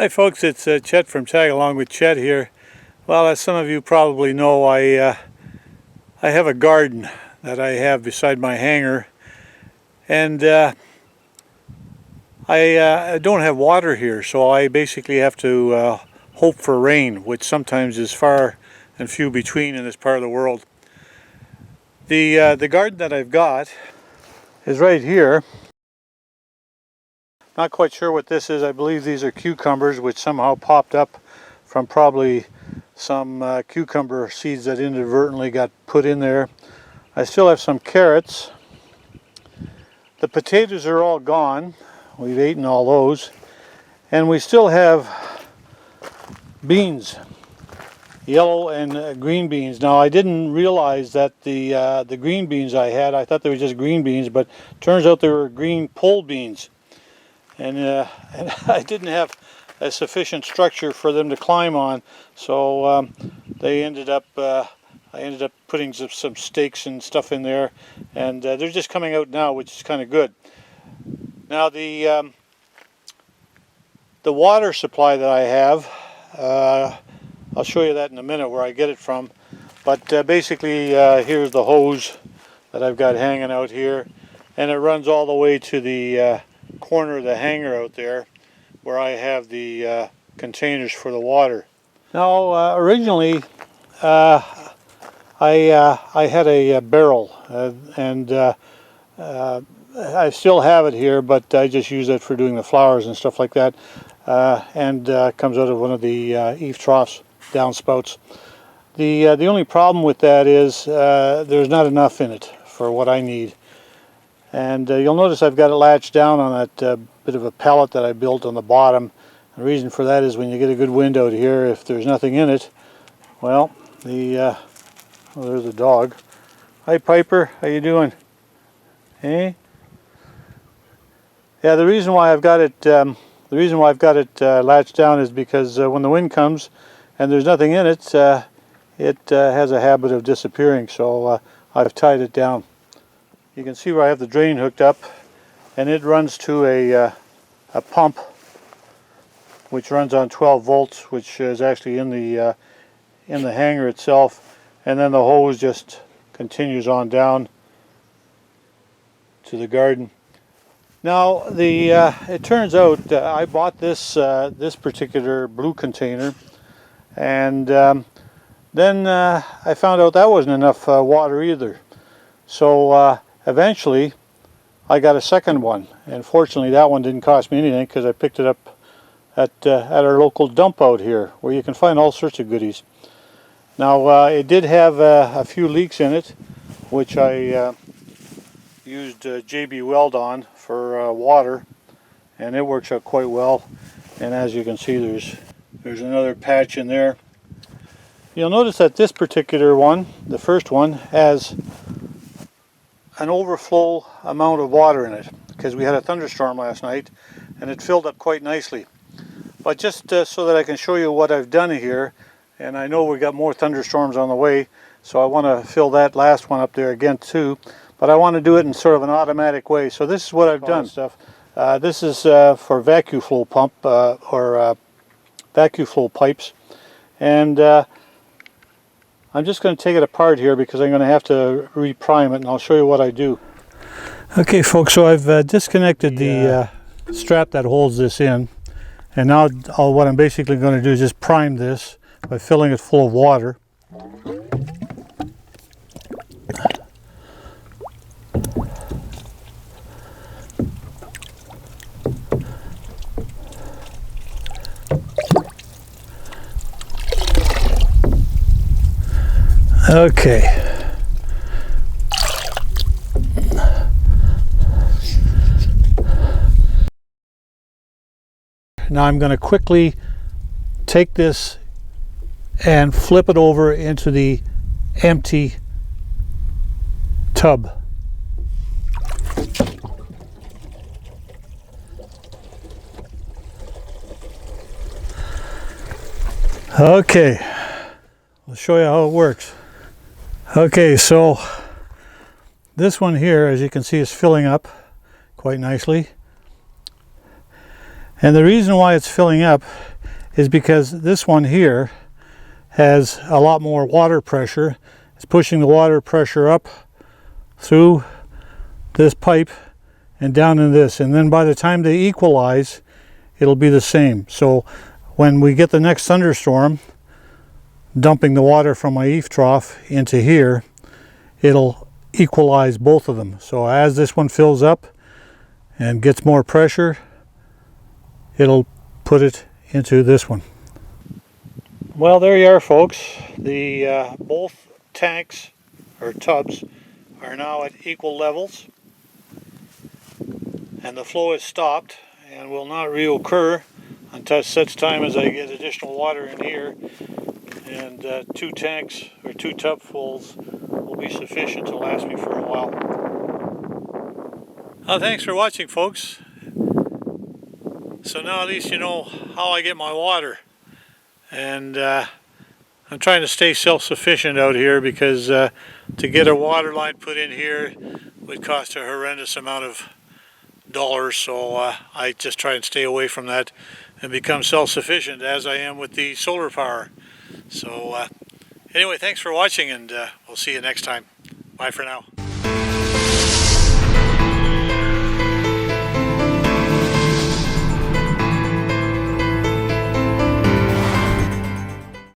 Hi folks, it's Chet from Tag Along with Chet here. Well, as some of you probably know, I have a garden that I have beside my hangar, and I don't have water here, so I basically have to hope for rain, which sometimes is far and few between in this part of the world. The garden that I've got is right here. Not quite sure what this is. I believe these are cucumbers, which somehow popped up from probably some cucumber seeds that inadvertently got put in there. I still have some carrots. The potatoes are all gone. We've eaten all those. And we still have beans, yellow and green beans. Now, I didn't realize that the green beans I thought they were just green beans, but turns out they were green pole beans. And I didn't have a sufficient structure for them to climb on, so they ended up. I ended up putting some stakes and stuff in there, and they're just coming out now, which is kind of good. Now the water supply that I have, I'll show you that in a minute where I get it from. But basically, here's the hose that I've got hanging out here, and it runs all the way to the corner of the hangar out there where I have the containers for the water. Now originally I had a barrel and I still have it here, but I just use it for doing the flowers and stuff like that, and comes out of one of the eave troughs, downspouts. The only problem with that is there's not enough in it for what I need. And you'll notice I've got it latched down on that bit of a pallet that I built on the bottom. The reason for that is when you get a good wind out here, if there's nothing in it, well, well, there's a dog. Hi Piper, how you doing? Hey? Yeah, the reason why I've got it latched down is because when the wind comes and there's nothing in it, it has a habit of disappearing. So I've tied it down. You can see where I have the drain hooked up, and it runs to a pump which runs on 12 volts, which is actually in the hangar itself, and then the hose just continues on down to the garden. Now it turns out I bought this particular blue container, and then I found out that wasn't enough water either. So eventually, I got a second one, and fortunately that one didn't cost me anything because I picked it up at our local dump out here, where you can find all sorts of goodies. Now it did have a few leaks in it, which I used JB Weld on for water, and it works out quite well. And as you can see, there's another patch in there. You'll notice that this particular one, the first one, has an overflow amount of water in it because we had a thunderstorm last night and it filled up quite nicely. But just so that I can show you what I've done here, and I know we got more thunderstorms on the way, so I want to fill that last one up there again too, but I want to do it in sort of an automatic way. So this is what I've done. This is for vacuum flow pump or vacuum flow pipes, and I'm just going to take it apart here because I'm going to have to reprime it, and I'll show you what I do. Okay folks, so I've disconnected the strap that holds this in, and now what I'm basically going to do is just prime this by filling it full of water. Okay. Now I'm going to quickly take this and flip it over into the empty tub. Okay, I'll show you how it works. Okay, so this one here, as you can see, is filling up quite nicely. And the reason why it's filling up is because this one here has a lot more water pressure. It's pushing the water pressure up through this pipe and down in this, and then by the time they equalize, it'll be the same. So when we get the next thunderstorm, dumping the water from my eave trough into here, it'll equalize both of them. So as this one fills up and gets more pressure, it'll put it into this one. Well, there you are, folks. The both tanks or tubs are now at equal levels, and the flow is stopped and will not reoccur until such time as I get additional water in here, and 2 tanks or 2 tubfuls will be sufficient to last me for a while. Thanks for watching, folks. So now at least you know how I get my water, and I'm trying to stay self-sufficient out here, because to get a water line put in here would cost a horrendous amount of dollars, so I just try and stay away from that and become self-sufficient as I am with the solar power. So anyway, thanks for watching, and we'll see you next time. Bye for now.